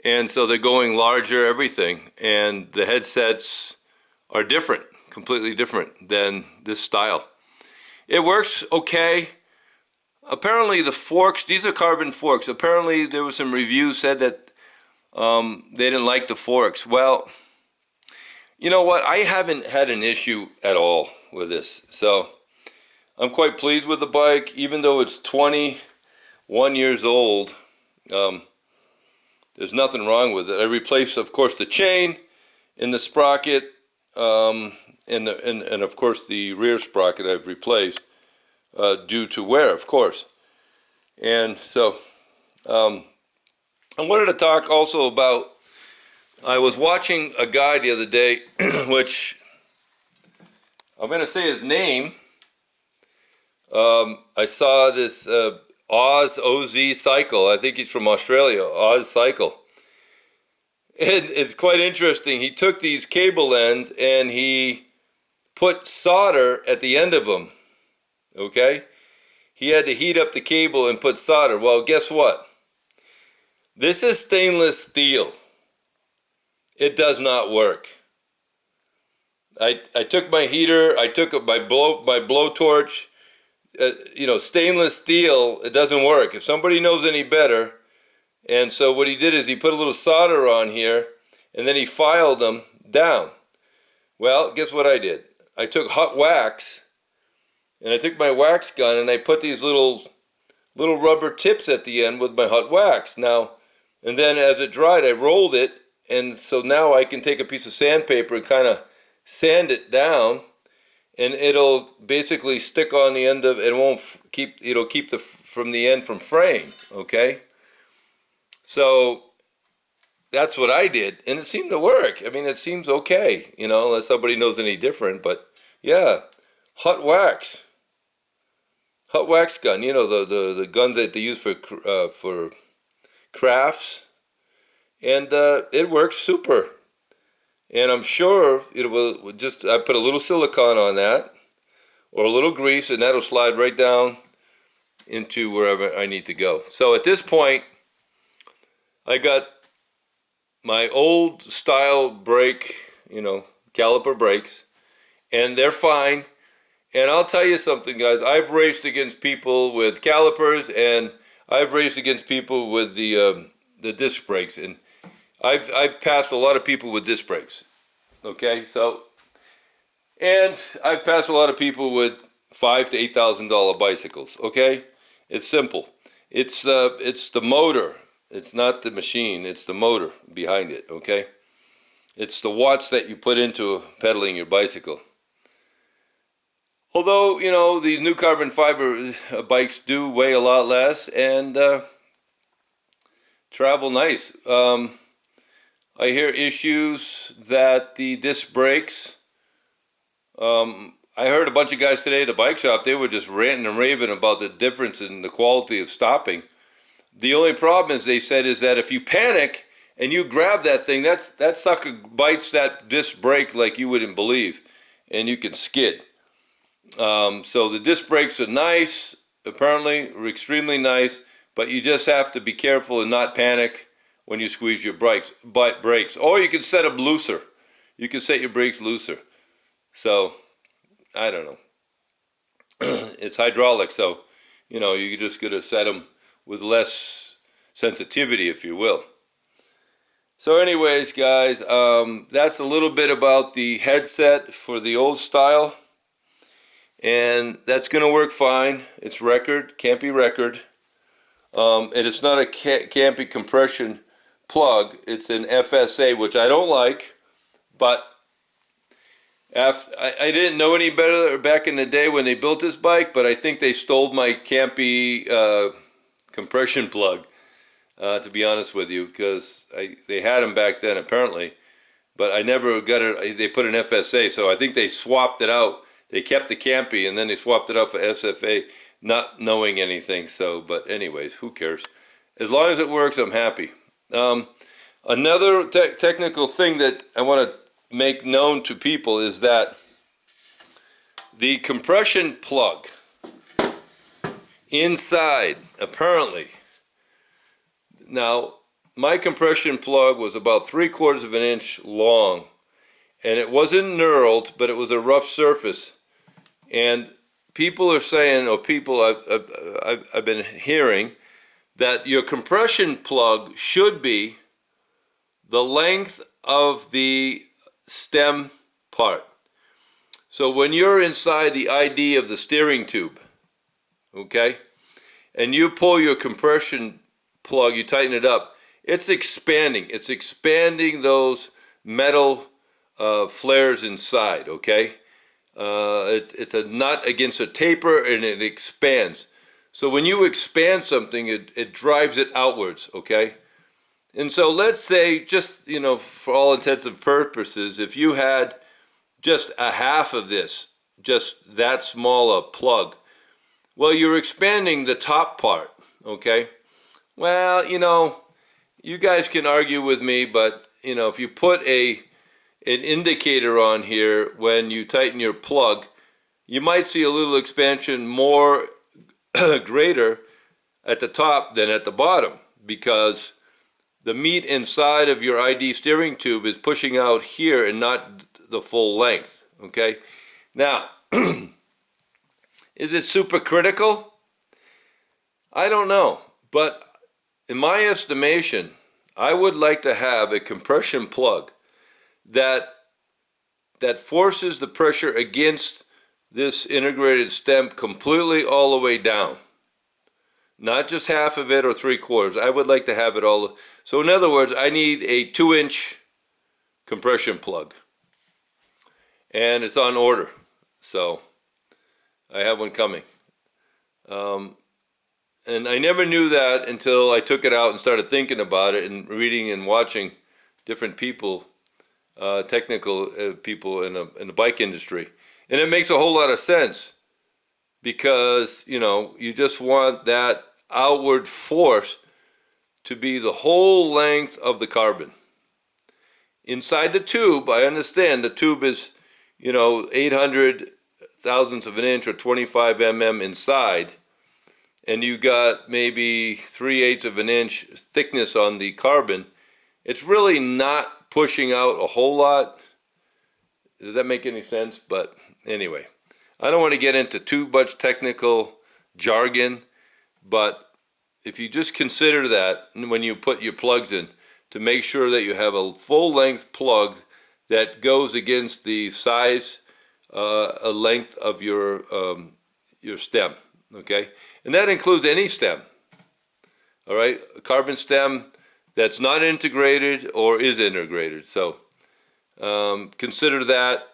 And so they're going larger, everything. And the headsets are different, completely different than this style. It works okay. Apparently the forks, these are carbon forks. Apparently there was some reviews said that they didn't like the forks. Well, you know what? I haven't had an issue at all with this. So I'm quite pleased with the bike, even though it's 21 years old. There's nothing wrong with it. I replaced, of course, the chain in the sprocket, and of course the rear sprocket I've replaced due to wear, of course. And so I wanted to talk also about, I was watching a guy the other day, which I'm going to say his name. I saw this OZ Cycle. I think he's from Australia, Oz Cycle. And it's quite interesting. He took these cable ends and he put solder at the end of them. Okay? He had to heat up the cable and put solder. Well, guess what? This is stainless steel. It does not work. I took my heater, I took my blowtorch. Stainless steel, it doesn't work. If somebody knows any better. And so what he did is he put a little solder on here and then he filed them down. Well, guess what I did? I took hot wax and I took my wax gun and I put these little rubber tips at the end with my hot wax. Now, and then as it dried, I rolled it, and so now I can take a piece of sandpaper and kind of sand it down, and it'll basically stick on the end of it. It'll keep from the end from fraying. Okay, so that's what I did, and it seemed to work. I mean, it seems okay, unless somebody knows any different. But yeah, hot wax gun. The gun that they use for crafts, and it works super. And I'm sure it will I put a little silicone on that, or a little grease, and that'll slide right down into wherever I need to go. So at this point, I got my old style brake, caliper brakes, and they're fine. And I'll tell you something, guys. I've raced against people with calipers, and I've raced against people with the disc brakes, and I've passed a lot of people with disc brakes. Okay, and I've passed a lot of people with $5,000 to $8,000 bicycles. Okay, it's simple. It's the motor. It's not the machine. It's the motor behind it. Okay, it's the watts that you put into pedaling your bicycle. Although, these new carbon fiber bikes do weigh a lot less and travel nice. I hear issues that the disc brakes, I heard a bunch of guys today at the bike shop, they were just ranting and raving about the difference in the quality of stopping. The only problem, as they said, is that if you panic and you grab that thing, that sucker bites that disc brake like you wouldn't believe, and you can skid. So the disc brakes are nice, apparently, extremely nice, but you just have to be careful and not panic when you squeeze your brakes. Or you can set them looser. You can set your brakes looser. So, I don't know. It's hydraulic, so, you just got to set them with less sensitivity, if you will. So anyways, guys, that's a little bit about the headset for the old style. And that's going to work fine. It's record, Campy record. And it's not a Campy compression plug. It's an FSA, which I don't like. But I didn't know any better back in the day when they built this bike, but I think they stole my Campy compression plug, to be honest with you, because they had them back then apparently. But I never got it. They put an FSA, so I think they swapped it out. They kept the Campy and then they swapped it out for SFA, not knowing anything. So, but anyways, who cares? As long as it works, I'm happy. Another technical thing that I want to make known to people is that the compression plug inside, apparently, now my compression plug was about 3/4 of an inch long, and it wasn't knurled, but it was a rough surface. And people are saying, or people I've been hearing, that your compression plug should be the length of the stem part. So when you're inside the ID of the steering tube, okay, and you pull your compression plug, you tighten it up, it's expanding. It's expanding those metal flares inside, okay? It's a nut against a taper, and it expands. So when you expand something, it drives it outwards, okay? And so let's say, just, for all intents and purposes, if you had just a half of this, just that small a plug, well, you're expanding the top part, okay? Well, you guys can argue with me, but, if you put an indicator on here when you tighten your plug, you might see a little expansion more greater at the top than at the bottom, because the meat inside of your ID steering tube is pushing out here and not the full length, okay? Now, is it super critical? I don't know, but in my estimation, I would like to have a compression plug that forces the pressure against this integrated stem completely all the way down. Not just half of it or 3/4. I would like to have it all. So in other words, I need a 2-inch compression plug. And it's on order. So I have one coming. And I never knew that until I took it out and started thinking about it and reading and watching different people, technical people in the bike industry. And it makes a whole lot of sense, because, you just want that outward force to be the whole length of the carbon. Inside the tube, I understand the tube is, 800 thousandths of an inch or 25 mm inside, and you got maybe 3/8 of an inch thickness on the carbon. It's really not pushing out a whole lot. Does that make any sense? But anyway, I don't want to get into too much technical jargon, but if you just consider that when you put your plugs in, to make sure that you have a full-length plug that goes against the size, length of your stem, okay? And that includes any stem, all right? A carbon stem that's not integrated or is integrated. So consider that.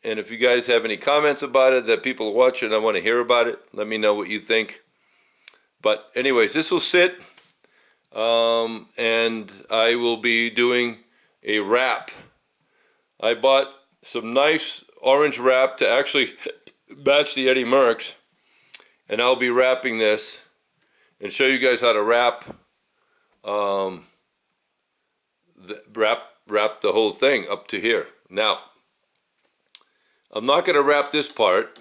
And if you guys have any comments about it that people are watching, I want to hear about it. Let me know what you think. But anyways, this will sit, and I will be doing a wrap. I bought some nice orange wrap to actually match the Eddie Merckx, and I'll be wrapping this and show you guys how to wrap the whole thing up to here. Now, I'm not going to wrap this part,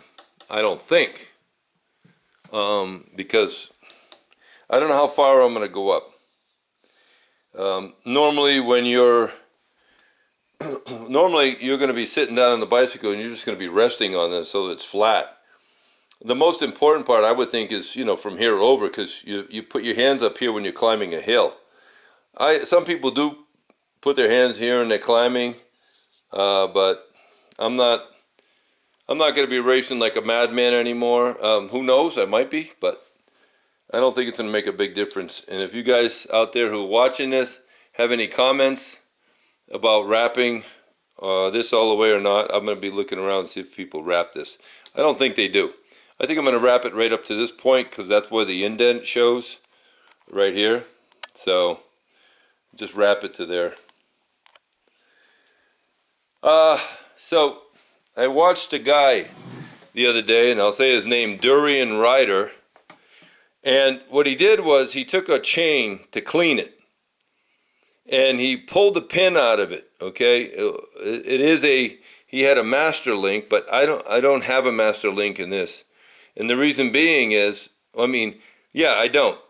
I don't think, because I don't know how far I'm going to go up. Normally you're going to be sitting down on the bicycle and you're just going to be resting on this so it's flat. The most important part, I would think, is, from here over, because you put your hands up here when you're climbing a hill. Some people do put their hands here and they're climbing, but I'm not going to be racing like a madman anymore. Who knows? I might be, but I don't think it's going to make a big difference. And if you guys out there who are watching this have any comments about wrapping this all the way or not, I'm going to be looking around and see if people wrap this. I don't think they do. I think I'm going to wrap it right up to this point, because that's where the indent shows, right here. So just wrap it to there. So I watched a guy the other day, and I'll say his name, Durian Rider, and what he did was he took a chain to clean it, and he pulled the pin out of it. Okay, he had a master link, but I don't have a master link in this, and the reason being is, I don't.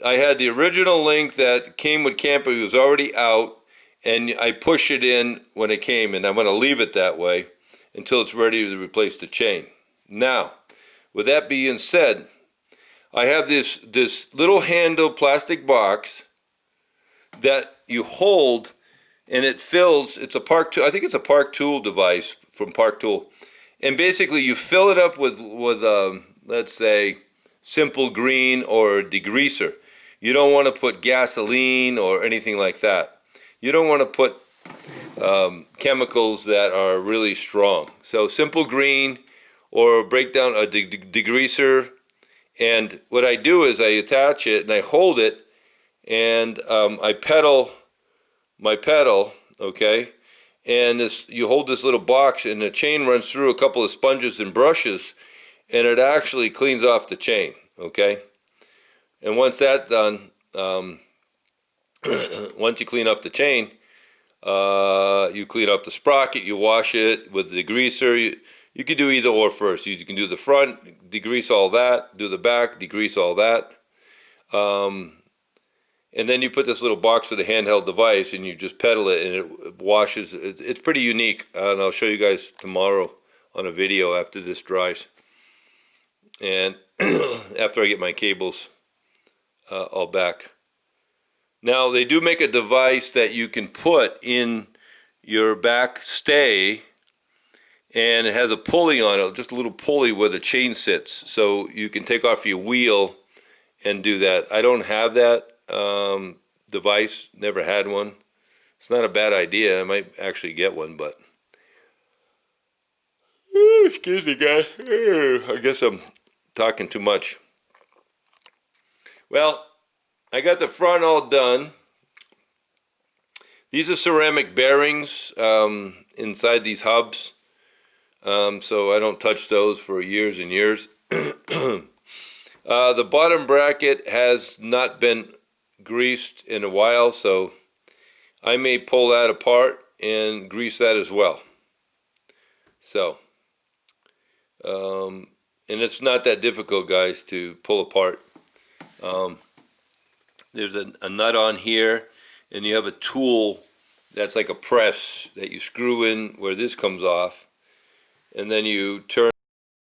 I had the original link that came with camper. It was already out, and I push it in when it came, and I'm going to leave it that way until it's ready to replace the chain. Now, with that being said, I have this little handle plastic box that you hold, and it fills. It's a Park Tool. I think it's a Park Tool device from Park Tool, and basically you fill it up with let's say simple green or degreaser. You don't want to put gasoline or anything like that. You don't want to put chemicals that are really strong. So simple green or break down a degreaser. And what I do is I attach it and I hold it, and I pedal my pedal, okay? And you hold this little box, and the chain runs through a couple of sponges and brushes, and it actually cleans off the chain, okay? And once that's done, once you clean off the chain, you clean off the sprocket, you wash it with the degreaser. You can do either or first. You can do the front, degrease all that, do the back, degrease all that. And then you put this little box with a handheld device, and you just pedal it, and it washes. It's pretty unique, and I'll show you guys tomorrow on a video after this dries. And after I get my cables all back. Now, they do make a device that you can put in your back stay, and it has a pulley on it, just a little pulley where the chain sits, so you can take off your wheel and do that. I don't have that device, never had one. It's not a bad idea. I might actually get one, but excuse me, guys. I guess I'm talking too much. Well, I got the front all done. These are ceramic bearings inside these hubs, so I don't touch those for years and years. The bottom bracket has not been greased in a while, so I may pull that apart and grease that as well. So, and it's not that difficult, guys, to pull apart. There's a nut on here, and you have a tool that's like a press that you screw in where this comes off, and then you turn